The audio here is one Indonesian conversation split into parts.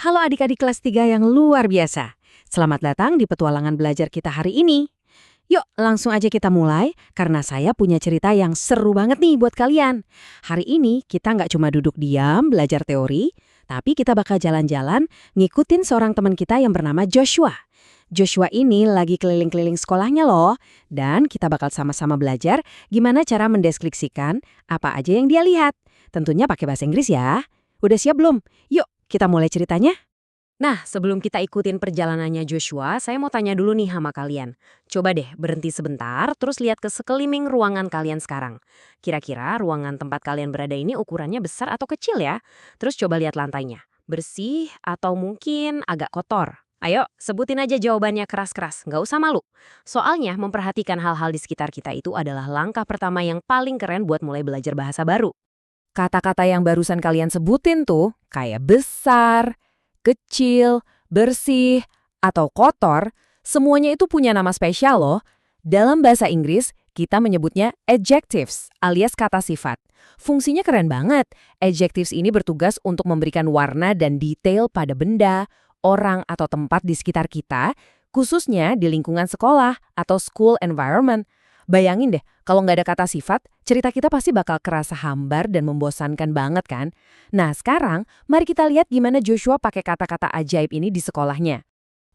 Halo adik-adik kelas 3 yang luar biasa. Selamat datang di petualangan belajar kita hari ini. Yuk, langsung aja kita mulai, karena saya punya cerita yang seru banget nih buat kalian. Hari ini kita nggak cuma duduk diam belajar teori, tapi kita bakal jalan-jalan ngikutin seorang teman kita yang bernama Joshua. Joshua ini lagi keliling-keliling sekolahnya loh, dan kita bakal sama-sama belajar gimana cara mendeskripsikan apa aja yang dia lihat. Tentunya pakai bahasa Inggris ya. Udah siap belum? Yuk, kita mulai ceritanya. Nah, sebelum kita ikutin perjalanannya Joshua, saya mau tanya dulu nih sama kalian. Coba deh berhenti sebentar, terus lihat ke sekeliling ruangan kalian sekarang. Kira-kira ruangan tempat kalian berada ini ukurannya besar atau kecil ya? Terus coba lihat lantainya. Bersih atau mungkin agak kotor? Ayo, sebutin aja jawabannya keras-keras, nggak usah malu. Soalnya memperhatikan hal-hal di sekitar kita itu adalah langkah pertama yang paling keren buat mulai belajar bahasa baru. Kata-kata yang barusan kalian sebutin tuh, kayak besar, kecil, bersih, atau kotor, semuanya itu punya nama spesial loh. Dalam bahasa Inggris, kita menyebutnya adjectives alias kata sifat. Fungsinya keren banget. Adjectives ini bertugas untuk memberikan warna dan detail pada benda, orang, atau tempat di sekitar kita, khususnya di lingkungan sekolah atau school environment. Bayangin deh, kalau nggak ada kata sifat, cerita kita pasti bakal kerasa hambar dan membosankan banget kan? Nah, sekarang mari kita lihat gimana Joshua pakai kata-kata ajaib ini di sekolahnya.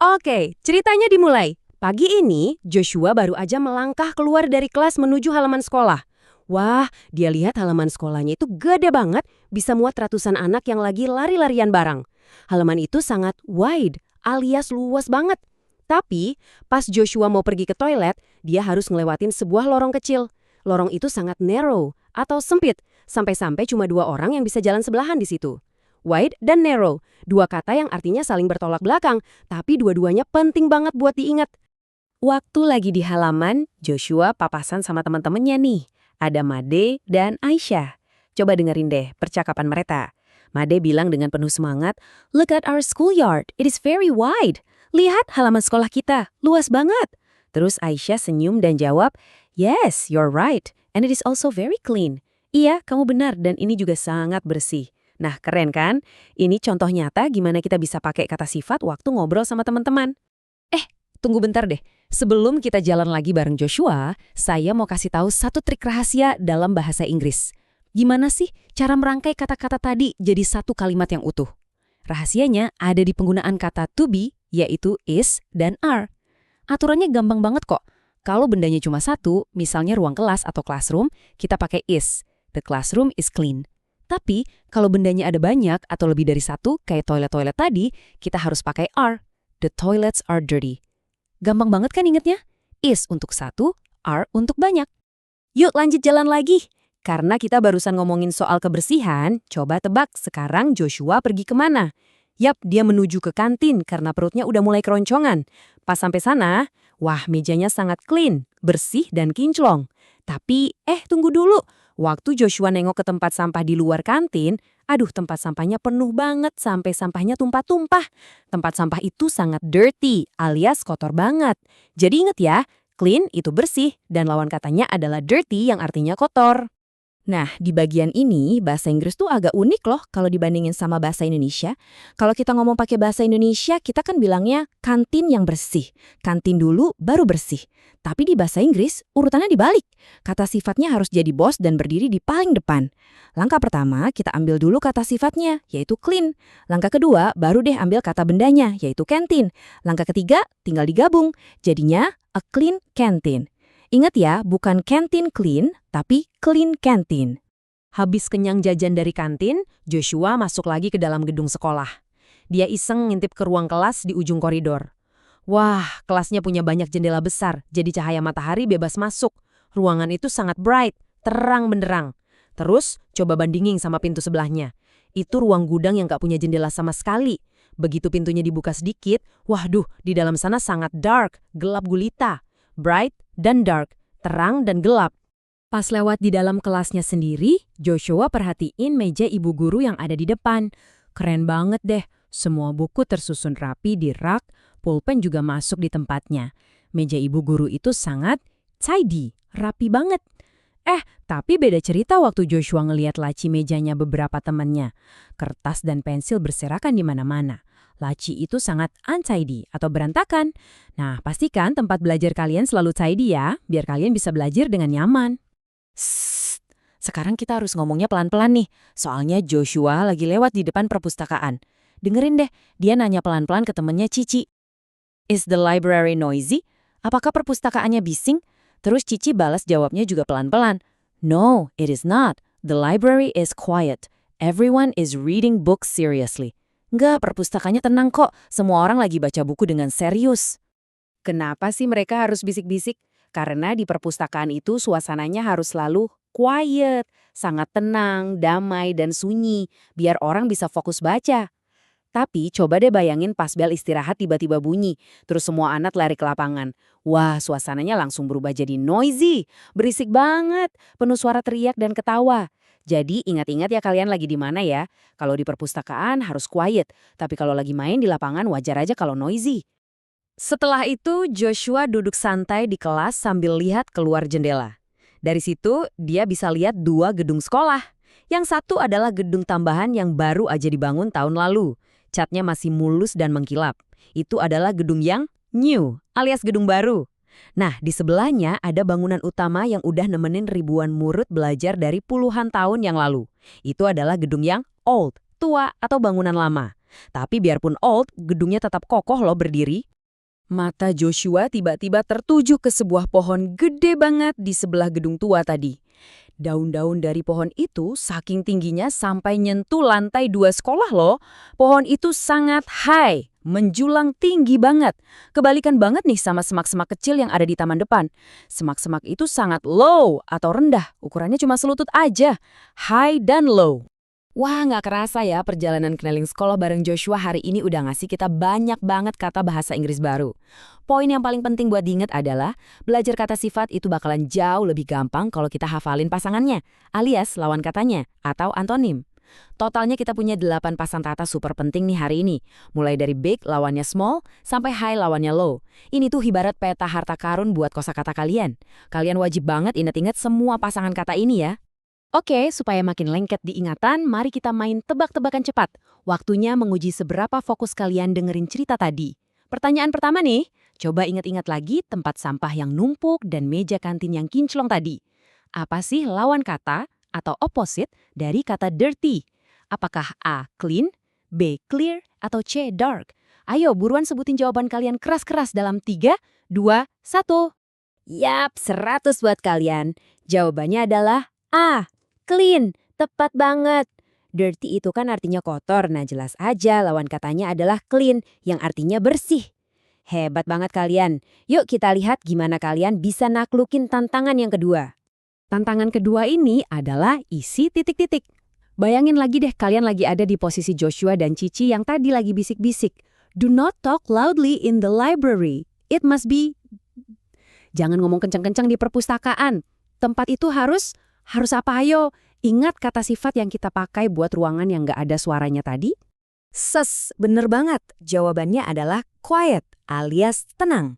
Oke, ceritanya dimulai. Pagi ini, Joshua baru aja melangkah keluar dari kelas menuju halaman sekolah. Wah, dia lihat halaman sekolahnya itu gede banget, bisa muat ratusan anak yang lagi lari-larian bareng. Halaman itu sangat wide, alias luas banget. Tapi, pas Joshua mau pergi ke toilet, dia harus ngelewatin sebuah lorong kecil. Lorong itu sangat narrow atau sempit, sampai-sampai cuma 2 orang yang bisa jalan sebelahan di situ. Wide dan narrow, 2 kata yang artinya saling bertolak belakang, tapi dua-duanya penting banget buat diingat. Waktu lagi di halaman, Joshua papasan sama teman-temannya nih. Ada Made dan Aisyah. Coba dengerin deh percakapan mereka. Made bilang dengan penuh semangat, "Look at our schoolyard, it is very wide. Lihat halaman sekolah kita, luas banget." Terus Aisyah senyum dan jawab, "Yes, you're right, and it is also very clean." Iya, kamu benar, dan ini juga sangat bersih. Nah, keren kan? Ini contoh nyata gimana kita bisa pakai kata sifat waktu ngobrol sama teman-teman. Tunggu bentar deh. Sebelum kita jalan lagi bareng Joshua, saya mau kasih tahu satu trik rahasia dalam bahasa Inggris. Gimana sih cara merangkai kata-kata tadi jadi satu kalimat yang utuh? Rahasianya ada di penggunaan kata to be, yaitu is dan are. Aturannya gampang banget kok. Kalau bendanya cuma satu, misalnya ruang kelas atau classroom, kita pakai is. The classroom is clean. Tapi, kalau bendanya ada banyak atau lebih dari satu, kayak toilet-toilet tadi, kita harus pakai are. The toilets are dirty. Gampang banget kan ingetnya? Is untuk satu, are untuk banyak. Yuk lanjut jalan lagi. Karena kita barusan ngomongin soal kebersihan, coba tebak sekarang Joshua pergi kemana? Yap, dia menuju ke kantin karena perutnya udah mulai keroncongan. Pas sampai sana, wah mejanya sangat clean, bersih dan kinclong. Tapi, tunggu dulu. Waktu Joshua nengok ke tempat sampah di luar kantin, aduh tempat sampahnya penuh banget sampai sampahnya tumpah-tumpah. Tempat sampah itu sangat dirty, alias kotor banget. Jadi inget ya, clean itu bersih dan lawan katanya adalah dirty yang artinya kotor. Nah, di bagian ini bahasa Inggris tuh agak unik loh kalau dibandingin sama bahasa Indonesia. Kalau kita ngomong pakai bahasa Indonesia, kita kan bilangnya kantin yang bersih. Kantin dulu baru bersih. Tapi di bahasa Inggris, urutannya dibalik. Kata sifatnya harus jadi bos dan berdiri di paling depan. Langkah pertama, kita ambil dulu kata sifatnya, yaitu clean. Langkah kedua, baru deh ambil kata bendanya, yaitu canteen. Langkah ketiga, tinggal digabung. Jadinya, a clean canteen. Ingat ya, bukan canteen clean, tapi clean canteen. Habis kenyang jajan dari kantin, Joshua masuk lagi ke dalam gedung sekolah. Dia iseng ngintip ke ruang kelas di ujung koridor. Wah, kelasnya punya banyak jendela besar, jadi cahaya matahari bebas masuk. Ruangan itu sangat bright, terang benderang. Terus, coba bandingin sama pintu sebelahnya. Itu ruang gudang yang gak punya jendela sama sekali. Begitu pintunya dibuka sedikit, waduh, di dalam sana sangat dark, gelap gulita. Bright dan dark, terang dan gelap. Pas lewat di dalam kelasnya sendiri, Joshua perhatiin meja ibu guru yang ada di depan. Keren banget deh, semua buku tersusun rapi di rak, pulpen juga masuk di tempatnya. Meja ibu guru itu sangat tidy, rapi banget. Tapi beda cerita waktu Joshua ngelihat laci mejanya beberapa temannya. Kertas dan pensil berserakan di mana-mana. laci itu sangat untidy atau berantakan. Nah, pastikan tempat belajar kalian selalu tidy ya, biar kalian bisa belajar dengan nyaman. Sssst, sekarang kita harus ngomongnya pelan-pelan nih, soalnya Joshua lagi lewat di depan perpustakaan. Dengerin deh, dia nanya pelan-pelan ke temennya Cici. Is the library noisy? Apakah perpustakaannya bising? Terus Cici balas jawabnya juga pelan-pelan. No, it is not. The library is quiet. Everyone is reading books seriously. Enggak, perpustakaannya tenang kok. Semua orang lagi baca buku dengan serius. Kenapa sih mereka harus bisik-bisik? Karena di perpustakaan itu suasananya harus selalu quiet, sangat tenang, damai, dan sunyi, biar orang bisa fokus baca. Tapi coba deh bayangin pas bel istirahat tiba-tiba bunyi, terus semua anak lari ke lapangan. Wah, suasananya langsung berubah jadi noisy, berisik banget, penuh suara teriak dan ketawa. Jadi ingat-ingat ya kalian lagi di mana ya. Kalau di perpustakaan harus quiet, tapi kalau lagi main di lapangan wajar aja kalau noisy. Setelah itu, Joshua duduk santai di kelas sambil lihat keluar jendela. Dari situ, dia bisa lihat 2 gedung sekolah. Yang satu adalah gedung tambahan yang baru aja dibangun tahun lalu. Catnya masih mulus dan mengkilap. Itu adalah gedung yang new, alias gedung baru. Nah, di sebelahnya ada bangunan utama yang udah nemenin ribuan murid belajar dari puluhan tahun yang lalu. Itu adalah gedung yang old, tua atau bangunan lama. Tapi biarpun old, gedungnya tetap kokoh loh berdiri. Mata Joshua tiba-tiba tertuju ke sebuah pohon gede banget di sebelah gedung tua tadi. Daun-daun dari pohon itu saking tingginya sampai nyentuh lantai 2 sekolah loh. Pohon itu sangat high, menjulang tinggi banget. Kebalikan banget nih sama semak-semak kecil yang ada di taman depan. Semak-semak itu sangat low atau rendah, ukurannya cuma selutut aja. High dan low. Wah, nggak kerasa ya perjalanan keliling sekolah bareng Joshua hari ini udah ngasih kita banyak banget kata bahasa Inggris baru. Poin yang paling penting buat diingat adalah, belajar kata sifat itu bakalan jauh lebih gampang kalau kita hafalin pasangannya, alias lawan katanya, atau antonim. Totalnya kita punya 8 pasang kata super penting nih hari ini. Mulai dari big lawannya small, sampai high lawannya low. Ini tuh ibarat peta harta karun buat kosakata kalian. Kalian wajib banget ingat-ingat semua pasangan kata ini ya. Oke, supaya makin lengket di ingatan, mari kita main tebak-tebakan cepat. Waktunya menguji seberapa fokus kalian dengerin cerita tadi. Pertanyaan pertama nih, coba ingat-ingat lagi tempat sampah yang numpuk dan meja kantin yang kinclong tadi. Apa sih lawan kata atau opposite dari kata dirty? Apakah A. clean, B. clear, atau C. dark? Ayo buruan sebutin jawaban kalian keras-keras dalam 3, 2, 1. Yap, 100 buat kalian. Jawabannya adalah A. clean, tepat banget. Dirty itu kan artinya kotor, nah jelas aja lawan katanya adalah clean, yang artinya bersih. Hebat banget kalian. Yuk kita lihat gimana kalian bisa naklukin tantangan yang kedua. Tantangan kedua ini adalah isi titik-titik. Bayangin lagi deh kalian lagi ada di posisi Joshua dan Cici yang tadi lagi bisik-bisik. Do not talk loudly in the library. It must be... Jangan ngomong kencang-kencang di perpustakaan. Tempat itu harus apa ayo? Ingat kata sifat yang kita pakai buat ruangan yang nggak ada suaranya tadi? Bener banget. Jawabannya adalah quiet alias tenang.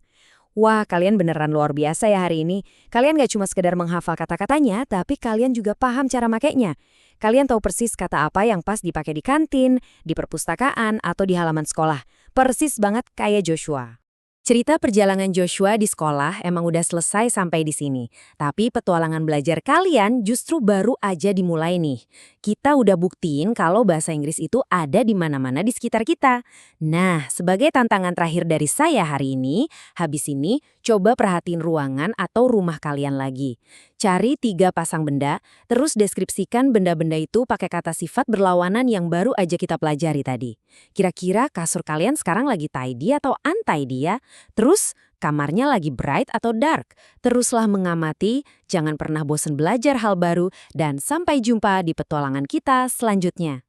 Wah, kalian beneran luar biasa ya hari ini. Kalian nggak cuma sekedar menghafal kata-katanya, tapi kalian juga paham cara makainya. Kalian tahu persis kata apa yang pas dipakai di kantin, di perpustakaan, atau di halaman sekolah. Persis banget kayak Joshua. Cerita perjalanan Joshua di sekolah emang udah selesai sampai di sini. Tapi petualangan belajar kalian justru baru aja dimulai nih. Kita udah buktiin kalau bahasa Inggris itu ada di mana-mana di sekitar kita. Nah, sebagai tantangan terakhir dari saya hari ini, habis ini coba perhatiin ruangan atau rumah kalian lagi. Cari 3 pasang benda, terus deskripsikan benda-benda itu pakai kata sifat berlawanan yang baru aja kita pelajari tadi. Kira-kira kasur kalian sekarang lagi tidy atau untidy ya? Terus, kamarnya lagi bright atau dark? Teruslah mengamati, jangan pernah bosan belajar hal baru, dan sampai jumpa di petualangan kita selanjutnya.